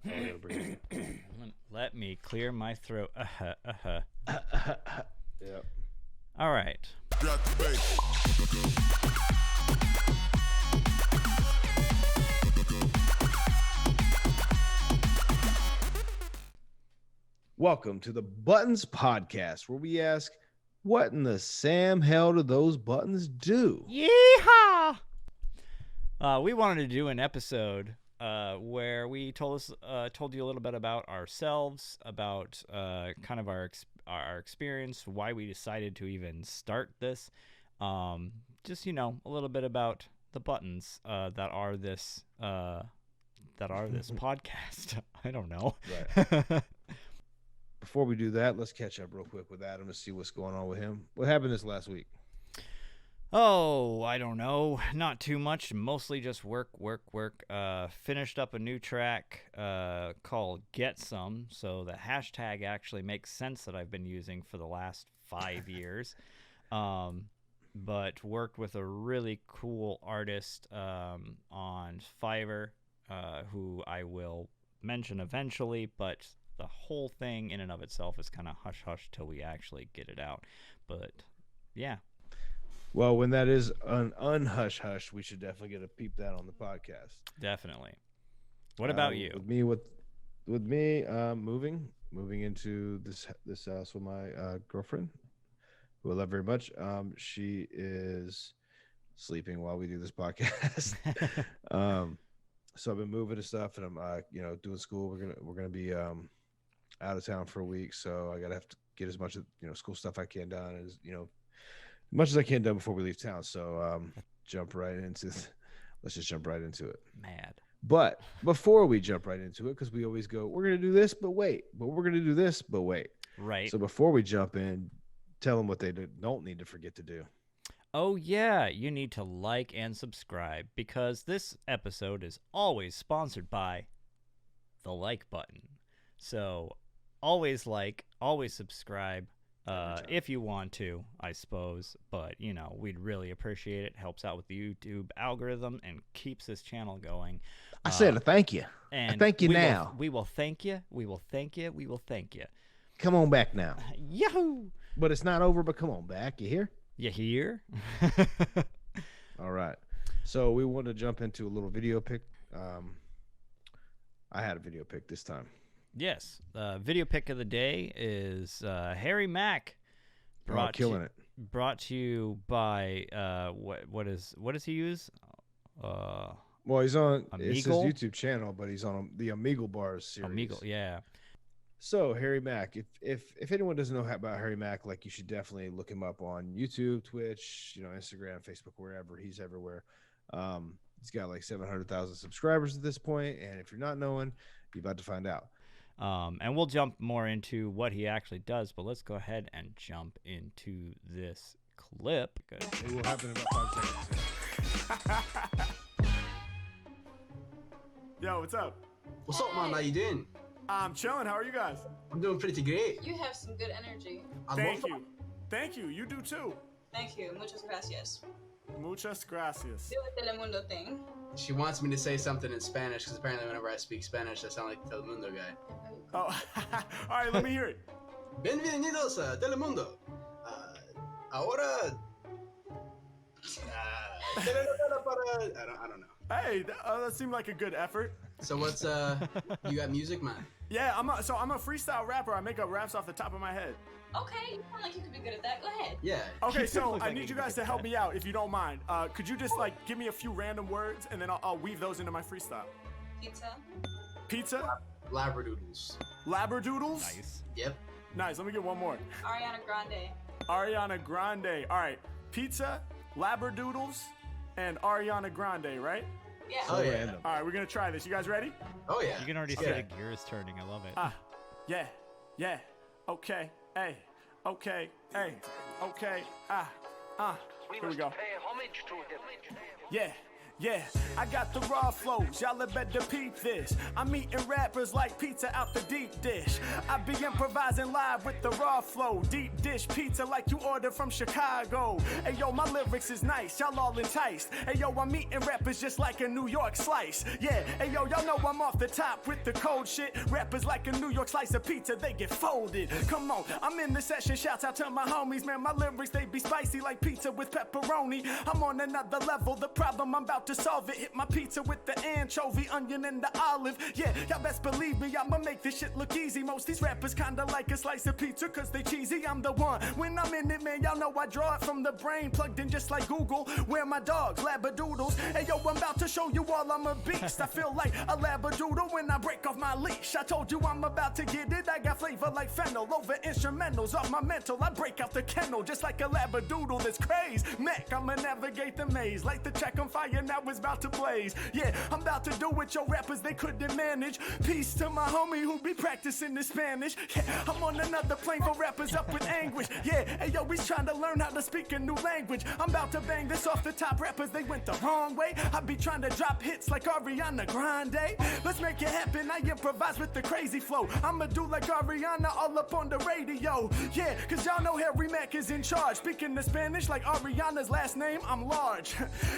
Let me clear my throat. Yep. All right. Welcome to the Buttonz podcast, where we ask, what in the Sam hell do those buttons do? Yeehaw! We wanted to do an episode where we told you a little bit about ourselves, about kind of our experience, why we decided to even start this. Just a little bit about the buttons that are this podcast. I don't know. Right. Before we do that, let's catch up real quick with Adam to see what's going on with him. What happened this last week? Oh, I don't know. Not too much. Mostly just work. Finished up a new track called Get Some. So the hashtag actually makes sense that I've been using for the last 5 years. But worked with a really cool artist on Fiverr who I will mention eventually, but the whole thing in and of itself is kind of hush-hush till we actually get it out. But, yeah. Well, when that is an unhush-hush, we should definitely get a peep that on the podcast. Definitely. What about you? With me, moving into this house with my girlfriend, who I love very much. She is sleeping while we do this podcast. So I've been moving and stuff, and I'm doing school. We're gonna be out of town for a week, so I have to get as much of school stuff I can done as much as I can done before we leave town. So let's just jump right into it. Mad. But before we jump right into it, because we always go, we're gonna do this, but wait, we're gonna do this, but wait. Right. So before we jump in, tell them what they don't need to forget to do. Oh, yeah, you need to like and subscribe, because this episode is always sponsored by the like button. So always like, always subscribe if you want to, I suppose. But, we'd really appreciate it. Helps out with the YouTube algorithm and keeps this channel going. I said a thank you. And I thank you now. We will thank you. We will thank you. We will thank you. Come on back now. Yahoo! But it's not over, but come on back. You hear? You hear? All right. So we want to jump into a little video pick. I had a video pick this time. Yes. Video pick of the day is Harry Mack. Killing it. Brought to you by what does he use? Well, he's on Omegle? It's his YouTube channel, but he's on the Omegle Bars series. Omegle, yeah. So Harry Mack, if anyone doesn't know about Harry Mack, like, you should definitely look him up on YouTube, Twitch, Instagram, Facebook, wherever. He's everywhere. He's got like 700,000 subscribers at this point, and if you're not knowing, you're about to find out. And we'll jump more into what he actually does, but let's go ahead and jump into this clip. It will happen in about 5 seconds. Yo, what's up? What's up, man? How you doing? I'm chilling. How are you guys? I'm doing pretty great. You have some good energy. Thank you. Thank you. You do too. Thank you. Muchas gracias. Muchas gracias. Do a Telemundo thing. She wants me to say something in Spanish because apparently whenever I speak Spanish, I sound like the Telemundo guy. Oh, all right. Let me hear it. Bienvenidos a Telemundo. Ahora. Telenovela para. I don't know. Hey, that seemed like a good effort. So what's you got music, man? Yeah, I'm a freestyle rapper. I make up raps off the top of my head. Okay, you sound like you could be good at that. Go ahead. Yeah. Okay, so I need you guys to help me out if you don't mind. Could you just give me a few random words and then I'll weave those into my freestyle? Pizza. Pizza? Labradoodles. Labradoodles? Nice. Yep. Nice. Let me get one more. Ariana Grande. Ariana Grande. All right. Pizza, Labradoodles, and Ariana Grande, right? Yeah. Oh, yeah. Random. All right, we're going to try this. You guys ready? Oh, yeah. You can already see the gears turning. I love it. Yeah. Okay. Hey. Okay. Hey. Okay. Here we go. Pay homage to him. Yeah. Yeah, I got the raw flows, y'all had better peep this. I'm eating rappers like pizza out the deep dish. I be improvising live with the raw flow. Deep dish pizza like you order from Chicago. Hey yo, my lyrics is nice, y'all all enticed. Hey yo, I'm eating rappers just like a New York slice. Yeah, hey yo, y'all know I'm off the top with the cold shit. Rappers like a New York slice of pizza, they get folded. Come on, I'm in the session, shouts out to my homies. Man, my lyrics, they be spicy like pizza with pepperoni. I'm on another level, the problem I'm about to solve it. Hit my pizza with the anchovy, onion, and the olive. Yeah, y'all best believe me, I'ma make this shit look easy. Most these rappers kinda like a slice of pizza cause they cheesy. I'm the one. When I'm in it, man, y'all know I draw it from the brain, plugged in just like Google. Where my dogs, labradoodles. Hey yo, I'm about to show you all I'm a beast. I feel like a labradoodle when I break off my leash. I told you I'm about to get it. I got flavor like fennel over instrumentals. Off my mental, I break out the kennel just like a labradoodle. That's crazy. Mack, I'ma navigate the maze. Like the check on fire, now it's about to blaze. Yeah, I'm about to do what your rappers they couldn't manage. Peace to my homie who be practicing the Spanish. Yeah, I'm on another plane for rappers up with anguish. Yeah, hey yo, he's trying to learn how to speak a new language. I'm about to bang this off the top. Rappers they went the wrong way. I be trying to drop hits like Ariana Grande. Let's make it happen. I improvise with the crazy flow. I'ma do like Ariana all up on the radio. Yeah, cause y'all know Harry Mack is in charge. Speaking the Spanish like Ariana's last name, I'm large.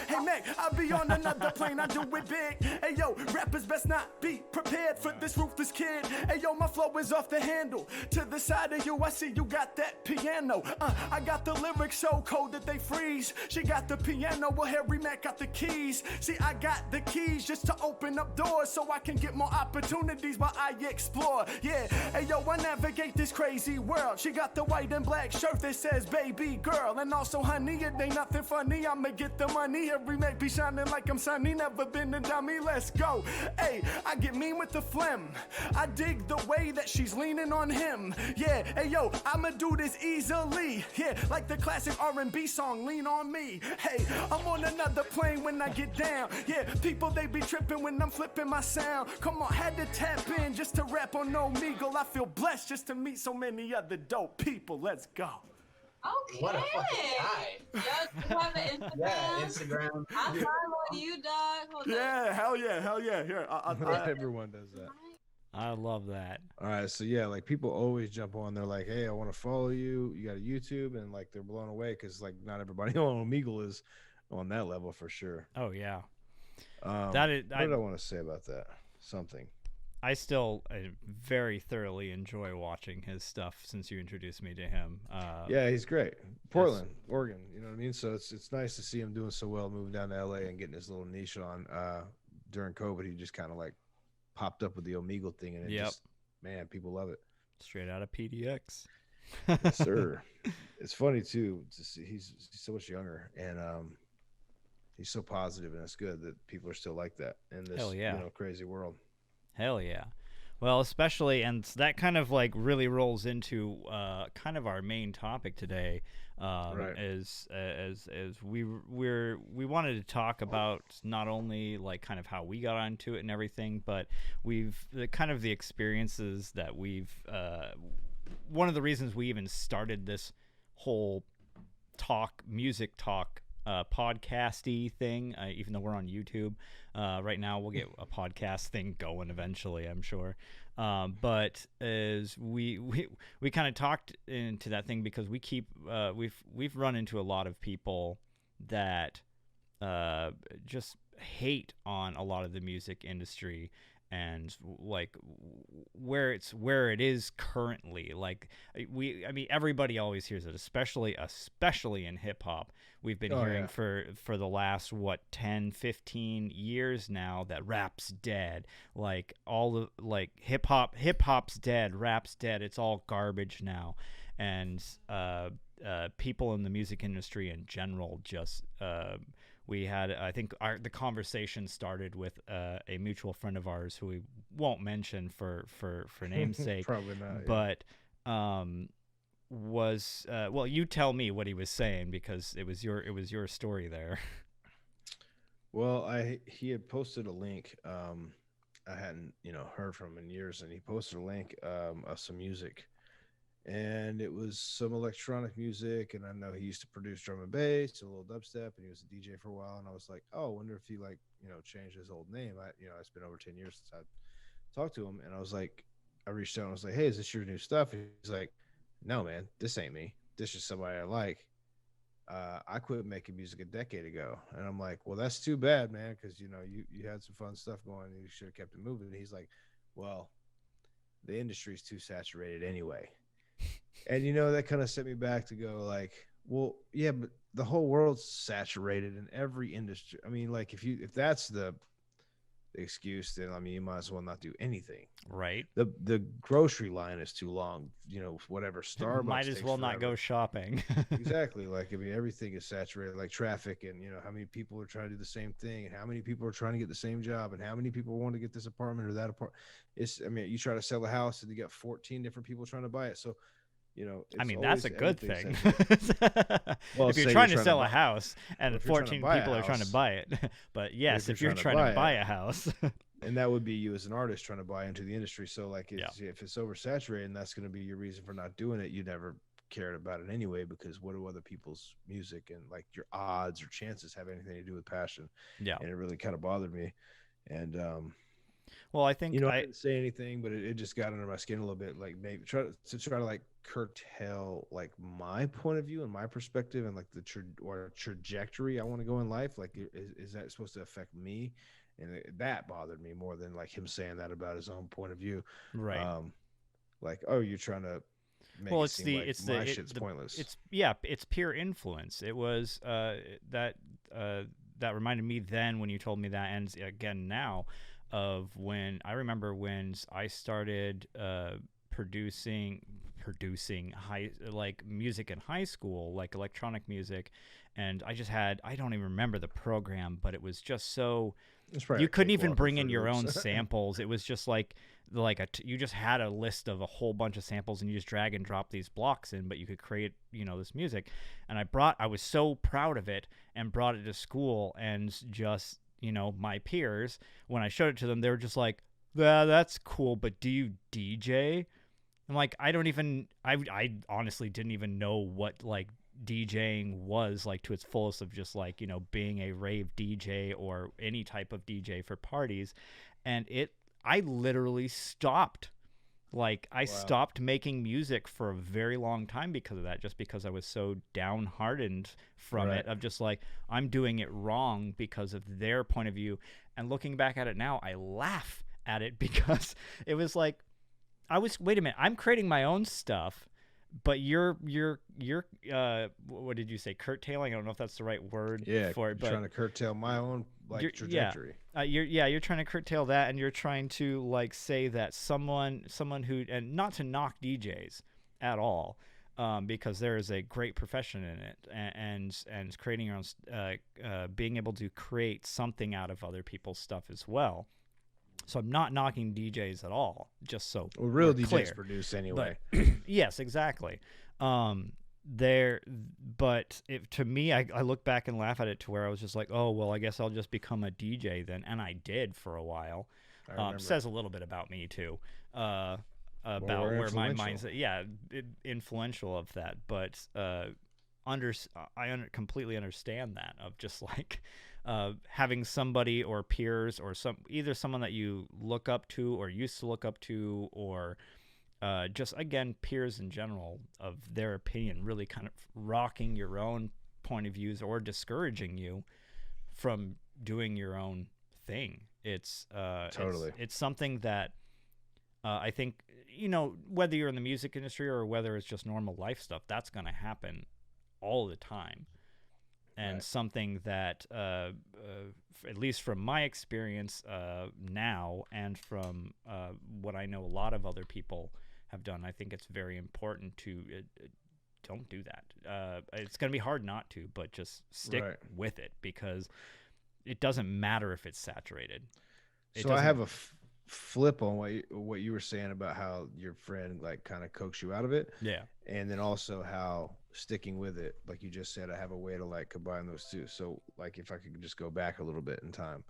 Hey Mac, I'll be on another plane, I do it big. Hey yo, rappers best not be prepared for this ruthless kid. Hey yo, my flow is off the handle. To the side of you, I see you got that piano. I got the lyrics so cold that they freeze. She got the piano, well Harry Mack got the keys. See, I got the keys just to open up doors so I can get more opportunities while I explore. Yeah, hey yo, I navigate this crazy world. She got the white and black shirt that says baby girl. And also honey, it ain't nothing funny. I'ma get the money. Harry Mack be shining like I'm sunny. Never been a dummy, let's go. Hey, I get mean with the phlegm. I dig the way that she's leaning on him. Yeah, hey yo, I'ma do this easily. Yeah, like the classic R&B song, Lean On Me. Hey, I'm on another plane when I get down. Yeah, people they be tripping when I'm flipping my sound. Come on, had to tap in just to rap on Omegle. I feel blessed just to meet so many other dope people. Let's go. Okay. What a fucking guy. You have an Instagram? Yeah, Instagram. I follow you, dog. Hold Yeah, hell yeah, hell yeah. Here, Everyone does that. I love that. All right, so yeah, like people always jump on. They're like, "Hey, I want to follow you. You got a YouTube," and like they're blown away because like not everybody on Omegle is on that level for sure. Oh yeah. That is. What did I want to say about that? Something. I still very thoroughly enjoy watching his stuff since you introduced me to him. Yeah, he's great. Portland, Oregon. You know what I mean? So it's nice to see him doing so well, moving down to LA and getting his little niche on. During COVID, he just kind of like popped up with the Omegle thing, and it just, man, people love it. Straight out of PDX. Yes, sir. It's funny too to see he's so much younger, and he's so positive, and it's good that people are still like that in this crazy world. Hell yeah. Well, especially, and that kind of like really rolls into kind of our main topic today, Right. as we wanted to talk about not only like kind of how we got onto it and everything, but the kind of the experiences that we've one of the reasons we even started this whole music talk podcasty thing, even though we're on YouTube right now. We'll get a podcast thing going eventually, I'm sure. But as we kind of talked into that thing because we keep we've run into a lot of people that just hate on a lot of the music industry and like where it is currently. Like I mean everybody always hears it, especially in hip hop. We've been hearing for the last 10-15 years now that rap's dead. Like all the like hip hop's dead, rap's dead. It's all garbage now. And people in the music industry in general just we had, I think the conversation started with a mutual friend of ours who we won't mention for namesake. Probably not. Yeah. But well, you tell me what he was saying because it was your story there. Well, he had posted a link. I hadn't heard from him in years, and he posted a link of some music, and it was some electronic music. And I know he used to produce drum and bass, a little dubstep, and he was a DJ for a while. And I was like, oh, I wonder if he like changed his old name. It's been over 10 years since I talked to him, and I was like, I reached out and I was like, hey, is this your new stuff? He's like, no, man, this ain't me. This is somebody I like. I quit making music a decade ago. And I'm like, well, that's too bad, man, because you had some fun stuff going and you should have kept it moving. And he's like, well, the industry's too saturated anyway. And that kind of set me back to go like, well, yeah, but the whole world's saturated in every industry. I mean, like if that's the excuse, then I mean you might as well not do anything. Right. The grocery line is too long. Whatever Starbucks might as well not go shopping. Exactly. Like I mean, everything is saturated, like traffic, and how many people are trying to do the same thing, and how many people are trying to get the same job, and how many people want to get this apartment or that apartment. I mean, you try to sell a house and you got 14 different people trying to buy it. So I mean, that's a good thing. Well, if you're trying to sell a house and 14 people are trying to buy it. But yes, if you're trying to buy a house. And that would be you as an artist trying to buy into the industry. So like if it's oversaturated and that's going to be your reason for not doing it, you never cared about it anyway, because what do other people's music and like your odds or chances have anything to do with passion? Yeah. And it really kind of bothered me. And well, I think I didn't say anything, but it just got under my skin a little bit. Like maybe try to like curtail like my point of view and my perspective and like the trajectory I want to go in life. Like, is that supposed to affect me? And that bothered me more than like him saying that about his own point of view. Right. Like, oh, you're trying to make it seem like my shit's pointless. It's pure influence. It was that reminded me then when you told me that, and again now, of when I remember when I started producing music in high school, like electronic music, and I don't even remember the program, but it was just so you couldn't even bring in your own samples. It was just like you just had a list of a whole bunch of samples and you just drag and drop these blocks in, but you could create this music. And I was so proud of it and brought it to school, and just my peers, when I showed it to them, they were just like, that's cool, but do you DJ? I'm like, I honestly didn't even know what like DJing was like to its fullest, of just like being a rave DJ or any type of DJ for parties. And I literally stopped. Like I stopped making music for a very long time because of that, just because I was so downhearted from it, of just like, I'm doing it wrong because of their point of view. And looking back at it now, I laugh at it because it was like, wait a minute, I'm creating my own stuff, but you're what did you say, curtailing? I don't know if that's the right word for it, but trying to curtail my own trajectory. You're trying to curtail that, and you're trying to like say that someone who, and not to knock DJs at all, because there is a great profession in it, and creating your own, being able to create something out of other people's stuff as well. So I'm not knocking DJs at all, just so real DJs clear. Produce anyway. But, yes, exactly. To me, I look back and laugh at it, to where I was just like, oh, well, I guess I'll just become a DJ then. And I did for a while. Says a little bit about me too, about where my mindset, influential of that. But I completely understand that, of just like having somebody or peers or either someone that you look up to or used to look up to, or just again peers in general, of their opinion really kind of rocking your own point of views or discouraging you from doing your own thing. It's totally it's something that I think whether you're in the music industry or whether it's just normal life stuff, that's going to happen all the time. And something that, at least from my experience now, and from what I know a lot of other people have done, I think it's very important to don't do that. It's going to be hard not to, but just stick with it, because it doesn't matter if it's saturated. I have a flip on what you were saying about how your friend like kind of coaxed you out of it. Yeah. And then also how sticking with it, like you just said, I have a way to like combine those two. So like if I could just go back a little bit in time,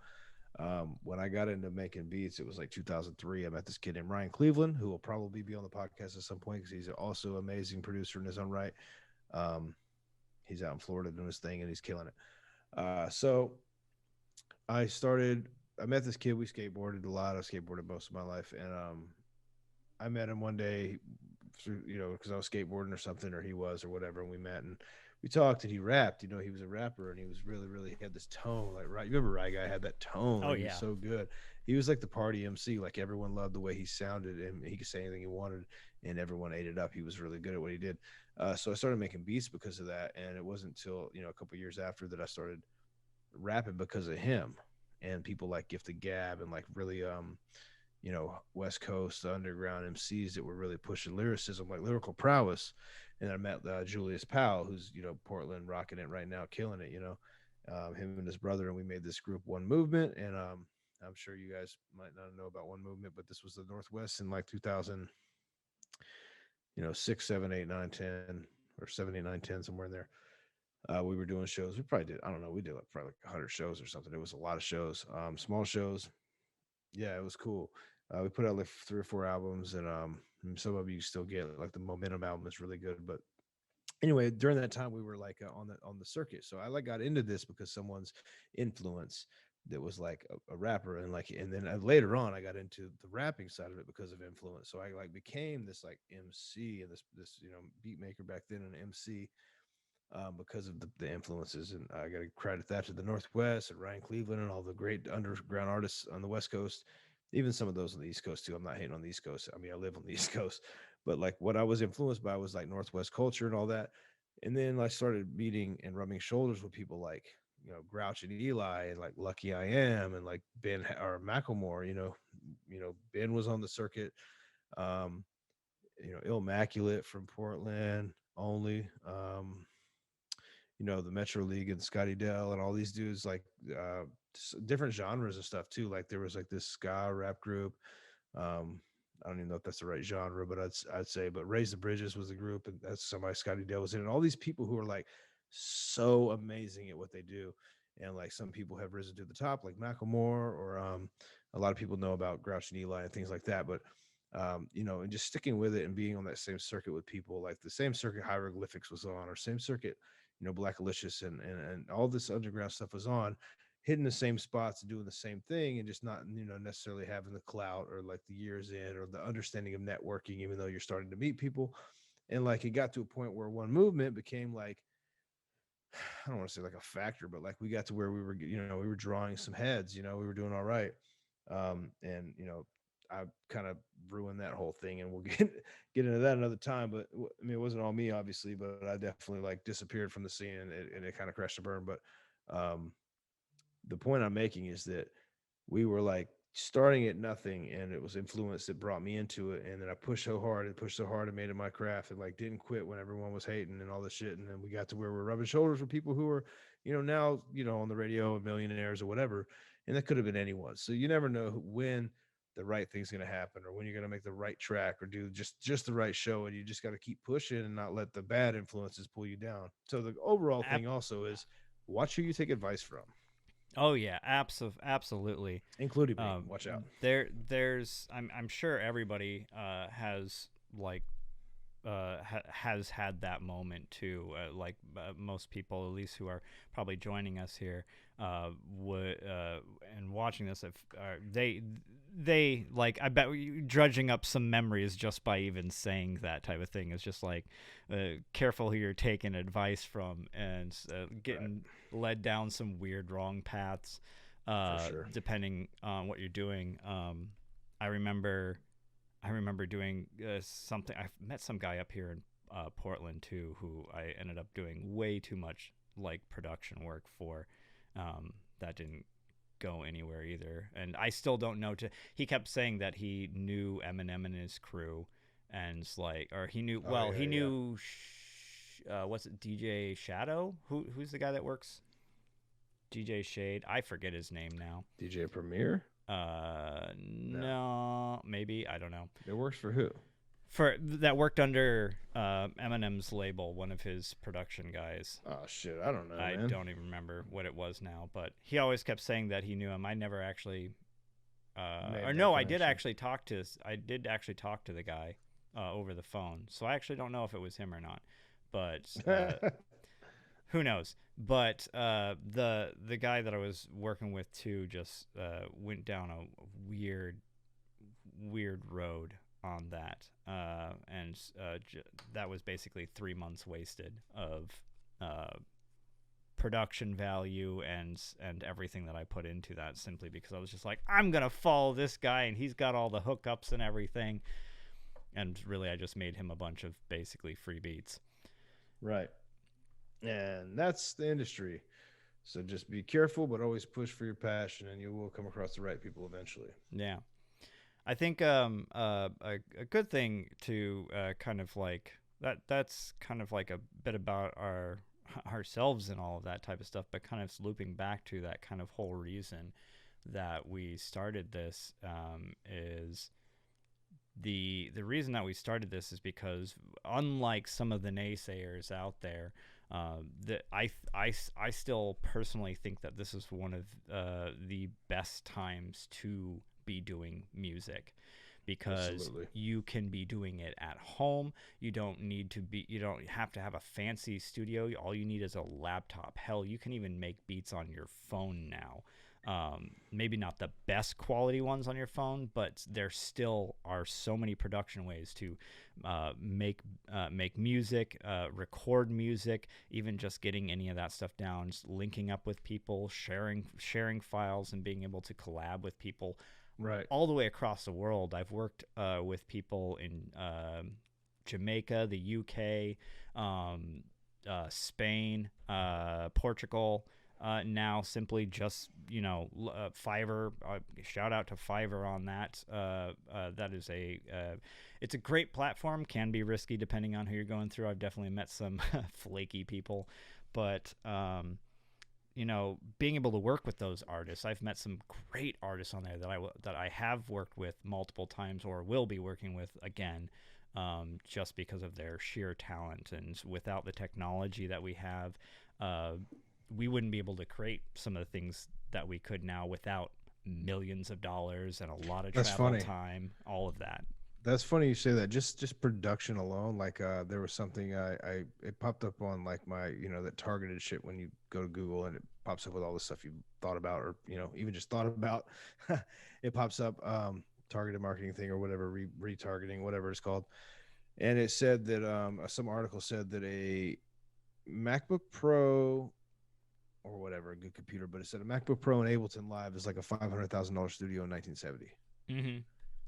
When I got into making beats, it was like 2003. I met this kid named Ryan Cleveland, who will probably be on the podcast at some point because he's also an amazing producer in his own right. Um, he's out in Florida doing his thing and he's killing it. So I started. I met this kid. We skateboarded a lot. I skateboarded most of my life, and I met him one day through, because I was skateboarding or something, or he was, or whatever, and we met and we talked, and he rapped. He was a rapper, and he was really, really he had this tone, like right. You remember Rye Guy had that tone? Oh Like, he was yeah. so good. He was like the party MC. Like everyone loved the way he sounded, and he could say anything he wanted, and everyone ate it up. He was really good at what he did. So I started making beats because of that, and it wasn't until a couple years after that I started rapping because of him, and people like Gifted Gab and like really West Coast underground MCs that were really pushing lyricism, like lyrical prowess. And I met Julius Powell, who's Portland rocking it right now, killing it. Him and his brother, and we made this group One Movement. And I'm sure you guys might not know about One Movement, but this was the Northwest in like 2000, 6, 7, 8, 9, 10, or 7, 8, 9, 10, somewhere in there. We were doing shows. We probably did, I don't know, we did like probably like 100 shows or something. It was a lot of shows, small shows. Yeah, it was cool. We put out like 3 or 4 albums, and some of you still get like the Momentum album is really good. But anyway, during that time, we were like on the circuit. So I like got into this because someone's influence that was like a rapper, and like, and then later on, I got into the rapping side of it because of influence. So I like became this like MC and this beat maker back then, and MC, because of the influences. And I got to credit that to the Northwest and Ryan Cleveland and all the great underground artists on the West Coast, even some of those on the East Coast too. I'm not hating on the East Coast. I mean, I live on the East Coast, but like what I was influenced by was like Northwest culture and all that. And then I started meeting and rubbing shoulders with people like Grouch and Eli and like Lucky I Am and like Ben or Macklemore. Ben was on the circuit. Um, Immaculate from Portland only. The Metro League and Scotty Dell and all these dudes, like different genres and stuff too. Like there was like this ska rap group. Um, I don't even know if that's the right genre, but I'd say. But Raise the Bridges was the group, and that's somebody Scotty Dell was in. And all these people who are like so amazing at what they do, and like some people have risen to the top, like Macklemore, or a lot of people know about Grouch and Eli and things like that. But and just sticking with it and being on that same circuit with people, like the same circuit Hieroglyphics was on, or same circuit, Black Alicious and all this underground stuff was on, hitting the same spots and doing the same thing, and just not necessarily having the clout or like the years in or the understanding of networking, even though you're starting to meet people. And like it got to a point where One Movement became like, I don't want to say like a factor, but like we got to where we were, we were drawing some heads, we were doing all right. And I kind of ruined that whole thing, and we'll get into that another time. But I mean, it wasn't all me, obviously, but I definitely like disappeared from the scene, and it kind of crashed and burned. But um, the point I'm making is that we were like starting at nothing, and it was influence that brought me into it. And then I pushed so hard and made it my craft, and like didn't quit when everyone was hating and all this shit. And then we got to where we're rubbing shoulders with people who are, now, on the radio and millionaires or whatever. And that could have been anyone. So you never know when the right thing's going to happen, or when you're going to make the right track, or do just the right show. And you just got to keep pushing and not let the bad influences pull you down. So the overall thing also is watch who you take advice from. Oh yeah, absolutely. Including me. Watch out. There's I'm sure everybody has like has had that moment too. Like most people, at least who are probably joining us here, would and watching this, if they like, I bet dredging up some memories just by even saying that type of thing is just like, careful who you're taking advice from, and getting led down some weird wrong paths, sure. depending on what you're doing. I remember doing something. I met some guy up here in Portland too, who I ended up doing way too much like production work for. That didn't go anywhere either, and I still don't know. He kept saying that he knew Eminem and his crew, and like, or he knew. He knew. What's it? DJ Shadow? Who's the guy that works? DJ Shade. I forget his name now. DJ Premier. No, maybe, I don't know. It works for who? for that worked under Eminem's label, one of his production guys. Oh shit, I don't know, I man. don't even remember what it was now, but he always kept saying that he knew him. I never actually, Made or that no, I did connection. actually talk to. I did actually talk to the guy over the phone, so I actually don't know if it was him or not. But who knows? But the guy that I was working with too just went down a weird road on that, and that was basically 3 months wasted of production value and everything that I put into that, simply because I was just like, I'm gonna follow this guy and he's got all the hookups and everything, and really I just made him a bunch of basically free beats. Right. And that's the industry. So just be careful, but always push for your passion, and you will come across the right people eventually. Yeah. I think a good thing to kind of like that's kind of like a bit about ourselves and all of that type of stuff, but kind of looping back to that kind of whole reason that we started this is the reason that we started this is because, unlike some of the naysayers out there, that I still personally think that this is one of the best times to be doing music, because Absolutely. you can be doing it at home. You don't have to have a fancy studio. All you need is a laptop. Hell, you can even make beats on your phone now. Maybe not the best quality ones on your phone, but there still are so many production ways to make music, record music, even just getting any of that stuff down, just linking up with people, sharing files, and being able to collab with people Right. all the way across the world. I've worked with people in Jamaica, the UK, Spain, Portugal. Now simply just, Fiverr, shout out to Fiverr on that. That is it's a great platform, can be risky depending on who you're going through. I've definitely met some flaky people, but being able to work with those artists, I've met some great artists on there that I have worked with multiple times or will be working with again, just because of their sheer talent. And without the technology that we have, we wouldn't be able to create some of the things that we could now without millions of dollars and a lot of That's travel funny. time, all of that. That's funny you say that. Just production alone, like there was something it popped up on like my that targeted shit when you go to Google, and it pops up with all the stuff you thought about, or even just thought about. It pops up targeted marketing thing or whatever, retargeting, whatever it's called. And it said that some article said that a MacBook Pro or whatever, a good computer, but it said a MacBook Pro in Ableton Live is like a $500,000 studio in 1970. Mm-hmm.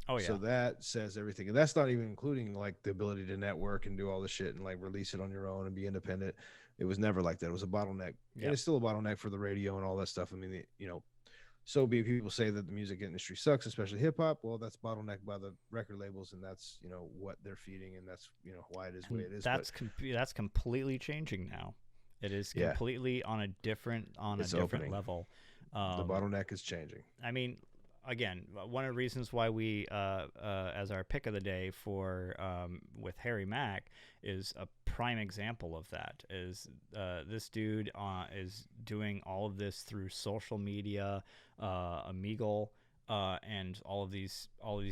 Oh yeah. So that says everything. And that's not even including like the ability to network and do all this shit and like release it on your own and be independent. It was never like that. It was a bottleneck. Yep. And it's still a bottleneck for the radio and all that stuff. I mean, so be people say that the music industry sucks, especially hip hop. Well, that's bottlenecked by the record labels, and that's what they're feeding, and that's why it is the way it is. That's completely changing now. It is completely on a different level. The bottleneck is changing. I mean, again, one of the reasons why we, as our pick of the day for with Harry Mack, is a prime example of that. Is this dude is doing all of this through social media, Omegle, and all of these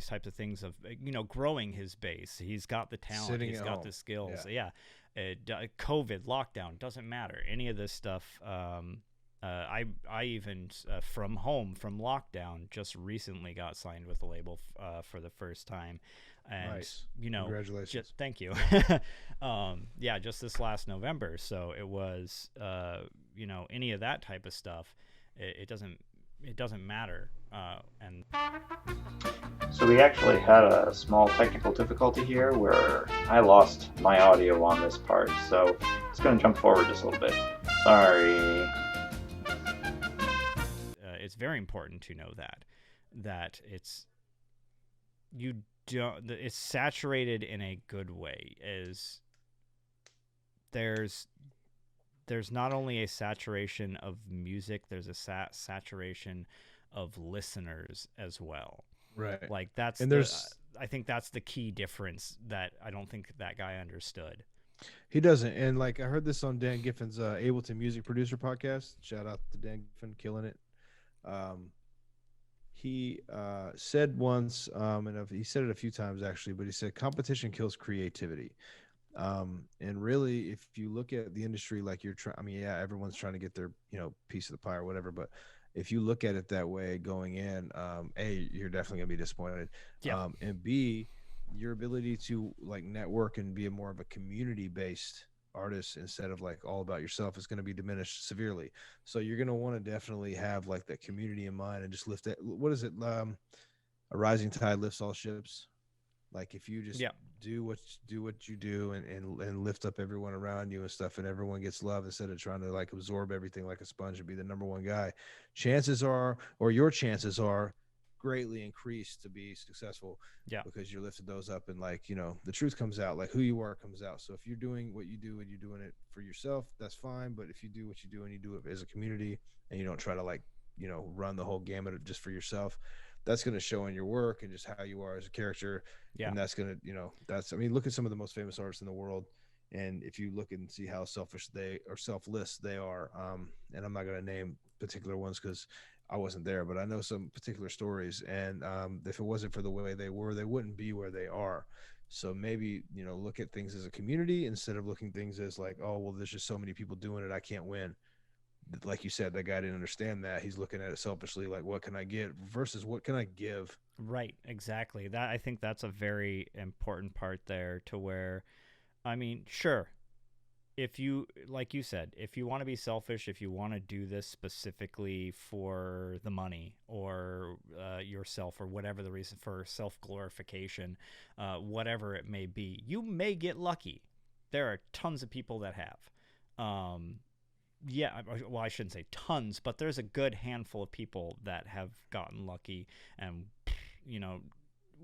types of things of growing his base. He's got the talent. He's got the skills. Yeah. COVID, lockdown, doesn't matter. Any of this stuff. I even from lockdown just recently got signed with the label for the first time, and nice. Congratulations. thank you. Just this last November. So it was any of that type of stuff. It doesn't matter. And so we actually had a small technical difficulty here where I lost my audio on this part, so it's going to jump forward just a little bit. Sorry. It's very important to know that it's saturated in a good way. Is there's not only a saturation of music, there's a saturation of listeners as well. Right. Like that's and there's I think that's the key difference that I don't think that guy understood. He doesn't. And like I heard this on Dan Giffin's Ableton Music Producer podcast. Shout out to Dan Giffin, killing it. He said once, and he said it a few times actually, but he said competition kills creativity. And really, if you look at the industry, like you're trying, I mean, yeah, everyone's trying to get their, piece of the pie or whatever, but if you look at it that way going in, A, you're definitely gonna be disappointed. Yeah. And B, your ability to like network and be a more of a community based artist instead of like all about yourself is going to be diminished severely. So you're going to want to definitely have like that community in mind and just lift it. What is it? A rising tide lifts all ships. Like if you just do what you do and lift up everyone around you and stuff, and everyone gets love instead of trying to like absorb everything like a sponge and be the number one guy, chances are, or your chances are, greatly increased to be successful. Because you're lifting those up, and like the truth comes out, like who you are comes out. So if you're doing what you do and you're doing it for yourself, that's fine. But if you do what you do and you do it as a community and you don't try to like run the whole gamut just for yourself, that's going to show in your work and just how you are as a character. And that's going to that's, I mean, look at some of the most famous artists in the world, and if you look and see how selfish they or selfless they are, and I'm not going to name particular ones because I wasn't there, but I know some particular stories. And if it wasn't for the way they were, they wouldn't be where they are. So maybe, look at things as a community instead of looking things as like, oh, well, there's just so many people doing it, I can't win. Like you said, that guy didn't understand that. He's looking at it selfishly, like, what can I get versus what can I give? Right, exactly. That, I think that's a very important part there, to where, I mean, sure, if you, like you said, if you want to be selfish, if you want to do this specifically for the money or yourself or whatever the reason, for self-glorification, whatever it may be, you may get lucky. There are tons of people that have. Yeah, well, I shouldn't say tons, but there's a good handful of people that have gotten lucky. And,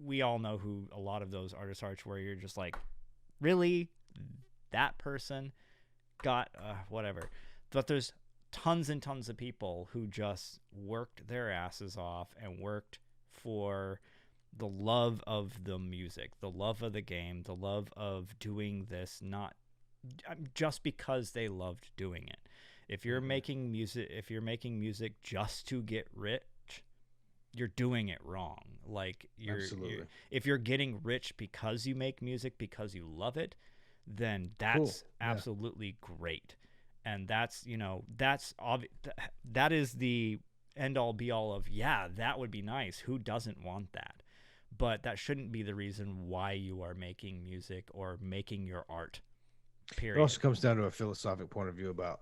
we all know who a lot of those artists are, where you're just like, really? That person got whatever. But there's tons and tons of people who just worked their asses off and worked for the love of the music, the love of the game, the love of doing this, not just because they loved doing it. If you're making music just to get rich, you're doing it wrong. Like if you're getting rich because you make music because you love it, then that's absolutely great. And that's, that is the end all be all of, that would be nice. Who doesn't want that? But that shouldn't be the reason why you are making music or making your art. Period. It also comes down to a philosophic point of view about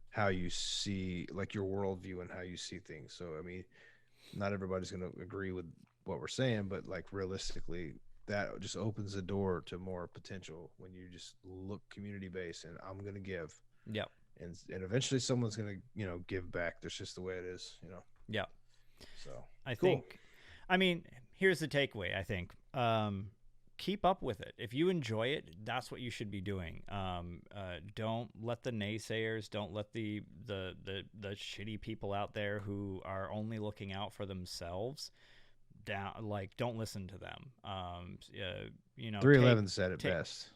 how you see, like, your worldview and how you see things. So, I mean, not everybody's going to agree with what we're saying, but like realistically, that just opens the door to more potential when you just look community based and I'm going to give. Yep. And eventually someone's going to, give back. That's just the way it is, Yep. So I think, I mean, here's the takeaway. I think, keep up with it. If you enjoy it, that's what you should be doing. Don't let the naysayers, don't let the shitty people out there who are only looking out for themselves down. Like, don't listen to them. 311 said it best.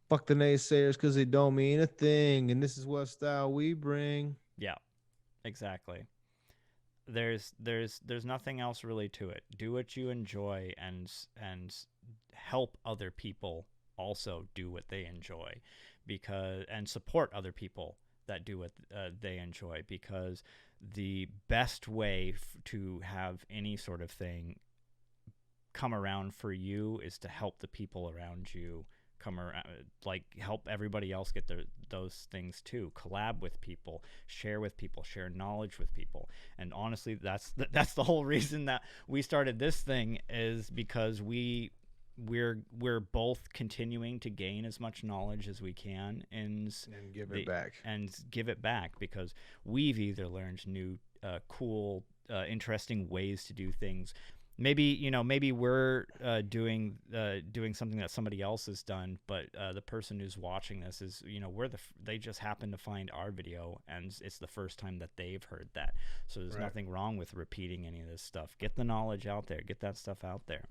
Fuck the naysayers because they don't mean a thing, and this is what style we bring. Yeah, exactly. There's nothing else really to it. Do what you enjoy and help other people also do what they enjoy, and support other people that do what they enjoy, because the best way to have any sort of thing come around for you is to help the people around you come around, like help everybody else get those things too. Collab with people, share knowledge with people. And honestly, that's the whole reason that we started this thing, is because we're both continuing to gain as much knowledge as we can and give it back, because we've either learned new cool interesting ways to do things, maybe we're doing something that somebody else has done, but the person who's watching this is, they just happen to find our video, and it's the first time that they've heard that. So there's nothing wrong with repeating any of this stuff. Get the knowledge out there. Get that stuff out there.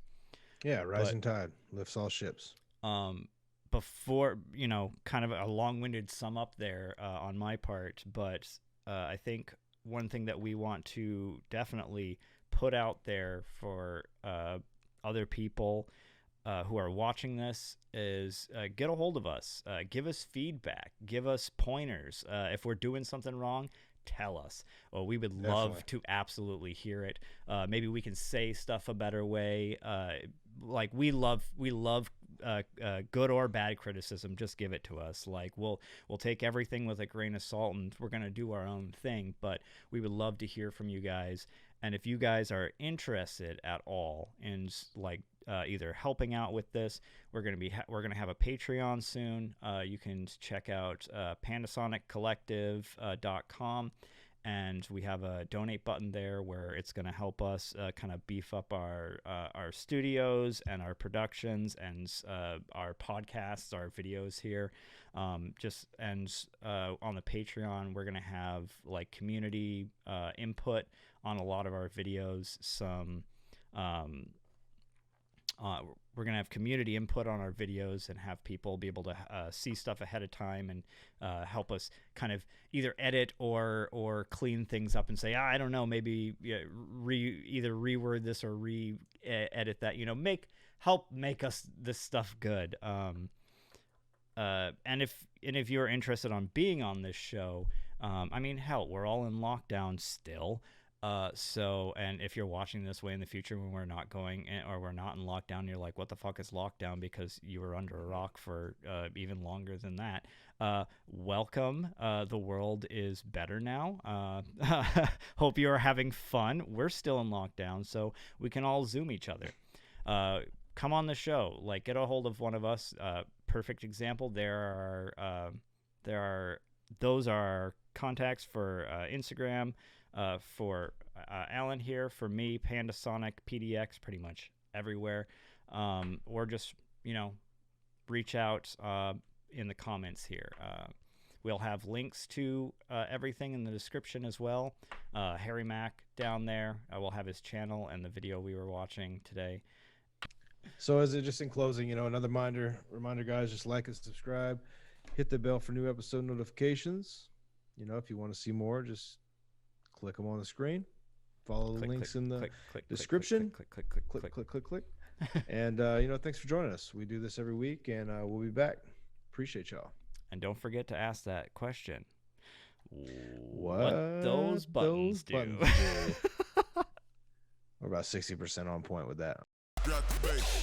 Yeah, rising tide lifts all ships. Before, kind of a long-winded sum up there on my part, but I think one thing that we want to definitely put out there for other people who are watching this is get a hold of us. Give us feedback. Give us pointers. If we're doing something wrong, tell us. Well, we would love to absolutely hear it. Maybe we can say stuff a better way. Like we love good or bad criticism. Just give it to us. Like we'll take everything with a grain of salt, and we're gonna do our own thing. But we would love to hear from you guys. And if you guys are interested at all in either helping out with this, we're gonna have a Patreon soon. You can check out PandaSonicCollective.com. And we have a donate button there where it's going to help us kind of beef up our studios and our productions and our podcasts, our videos here. On the Patreon, we're going to have like community input on a lot of our videos. We're going to have community input on our videos and have people be able to see stuff ahead of time and help us kind of either edit or clean things up and say, I don't know, maybe either reword this or edit that, help make us this stuff good. And if you're interested on being on this show, hell, we're all in lockdown still. And if you're watching this way in the future when we're not going or we're not in lockdown, you're like, what the fuck is lockdown? Because you were under a rock for even longer than that. Welcome. The world is better now. Hope you are having fun. We're still in lockdown, so we can all Zoom each other. Come on the show. Like, get a hold of one of us. Perfect example. Those are contacts for Instagram. For Alan here, for me, PandaSonic, PDX, pretty much everywhere. Or just, reach out in the comments here. We'll have links to everything in the description as well. Harry Mack down there. We'll have his channel and the video we were watching today. So just in closing, another reminder, guys, just like and subscribe. Hit the bell for new episode notifications. If you want to see more, just click them on the screen. Follow the links in the description. Click. And, thanks for joining us. We do this every week, and we'll be back. Appreciate y'all. And don't forget to ask that question. What those buttons do. We're about 60% on point with that. Got the bass.